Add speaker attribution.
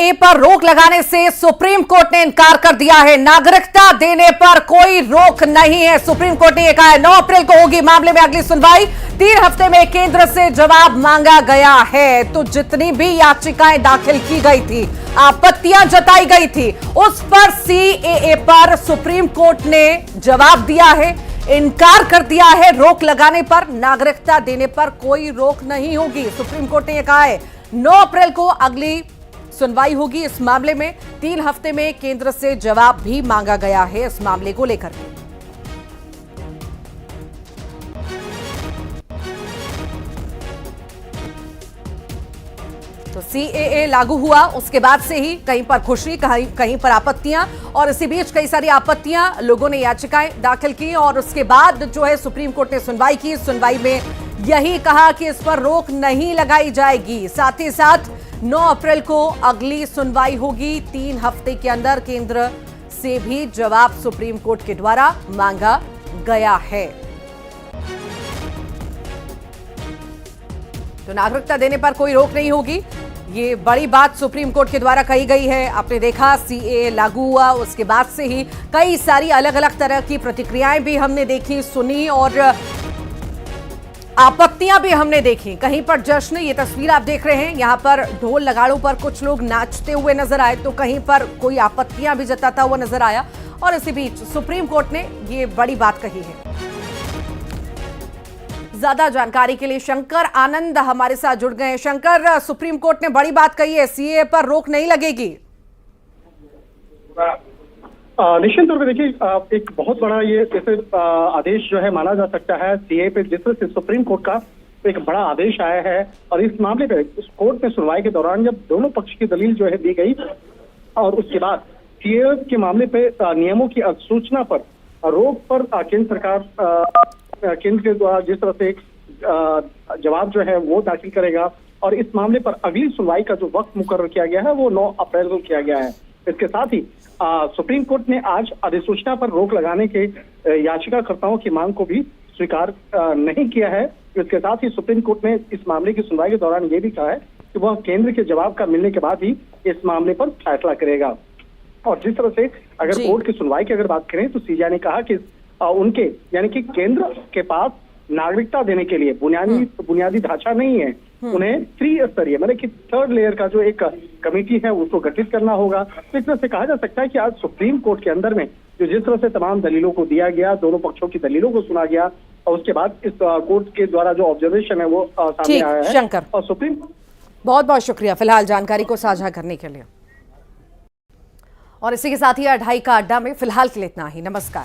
Speaker 1: CAA पर रोक लगाने से सुप्रीम कोर्ट ने इनकार कर दिया है। नागरिकता देने पर कोई रोक नहीं है। सुप्रीम कोर्ट ने यह कहा है 9 अप्रैल को होगी मामले में अगली सुनवाई। 3 हफ्ते में केंद्र से जवाब मांगा गया है। तो जितनी भी याचिकाएं दाखिल की गई थी, आपत्तियां जताई गई थी, उस पर सीएए पर सुप्रीम कोर्ट ने जवाब दिया है, इनकार कर दिया है। रोक लगाने पर, नागरिकता देने पर कोई रोक नहीं होगी। सुप्रीम कोर्ट ने यह कहा है 9 अप्रैल को अगली सुनवाई होगी इस मामले में। 3 हफ्ते में केंद्र से जवाब भी मांगा गया है इस मामले को लेकर। तो सीएए लागू हुआ, उसके बाद से ही कहीं पर खुशी, कहीं पर आपत्तियां, और इसी बीच कई सारी आपत्तियां, लोगों ने याचिकाएं दाखिल की और उसके बाद जो है सुप्रीम कोर्ट ने सुनवाई की। सुनवाई में यही कहा कि इस पर रोक नहीं लगाई जाएगी। साथ ही साथ 9 अप्रैल को अगली सुनवाई होगी। 3 हफ्ते के अंदर केंद्र से भी जवाब सुप्रीम कोर्ट के द्वारा मांगा गया है। तो नागरिकता देने पर कोई रोक नहीं होगी, ये बड़ी बात सुप्रीम कोर्ट के द्वारा कही गई है। आपने देखा सीएए लागू हुआ, उसके बाद से ही कई सारी अलग अलग तरह की प्रतिक्रियाएं भी हमने देखी, सुनी और आपत्तियां भी हमने देखी। कहीं पर जश्न, ये तस्वीर आप देख रहे हैं, यहां पर ढोल नगाड़ों पर कुछ लोग नाचते हुए नजर आए, तो कहीं पर कोई आपत्तियां भी जताता हुआ नजर आया। और इसी बीच सुप्रीम कोर्ट ने ये बड़ी बात कही है। ज्यादा जानकारी के लिए शंकर आनंद हमारे साथ जुड़ गए हैं। शंकर, सुप्रीम कोर्ट ने बड़ी बात कही है, सीएए पर रोक नहीं लगेगी।
Speaker 2: निश्चित तौर पर देखिए, एक बहुत बड़ा ये जैसे आदेश जो है माना जा सकता है सीएए पे, जिस तरह से सुप्रीम कोर्ट का एक बड़ा आदेश आया है। और इस मामले पे उस कोर्ट में सुनवाई के दौरान जब दोनों पक्ष की दलील जो है दी गई और उसके बाद सीएए के मामले पे नियमों की अधिसूचना पर रोक पर केंद्र सरकार केंद्र के द्वारा जिस तरह से जवाब जो है वो दाखिल करेगा, और इस मामले पर अगली सुनवाई का जो वक्त मुकर्रर किया गया है वो 9 अप्रैल को किया गया है। इसके साथ ही सुप्रीम कोर्ट ने आज अधिसूचना पर रोक लगाने के याचिकाकर्ताओं की मांग को भी स्वीकार नहीं किया है। इसके साथ ही सुप्रीम कोर्ट ने इस मामले की सुनवाई के दौरान ये भी कहा है कि वह केंद्र के जवाब का मिलने के बाद ही इस मामले पर फैसला करेगा। और जिस तरह से अगर कोर्ट की सुनवाई की अगर बात करें तो सीजेआई ने कहा कि उनके यानी कि केंद्र के पास नागरिकता देने के लिए बुनियादी ढांचा नहीं है। उन्हें त्रिस्तरीय मतलब कि 3rd लेयर का जो एक कमेटी है उसको गठित करना होगा। तो इस तरह से कहा जा सकता है कि आज सुप्रीम कोर्ट के अंदर में जो जिस तरह से तमाम दलीलों को दिया गया, दोनों पक्षों की दलीलों को सुना गया, और उसके बाद इस कोर्ट के द्वारा जो ऑब्जर्वेशन है वो सामने आया है।
Speaker 1: शंकर,
Speaker 2: और सुप्रीम
Speaker 1: बहुत बहुत शुक्रिया फिलहाल जानकारी को साझा करने के लिए। और इसी के साथ ही 2:30 का अड्डा में फिलहाल के लिए इतना ही। नमस्कार।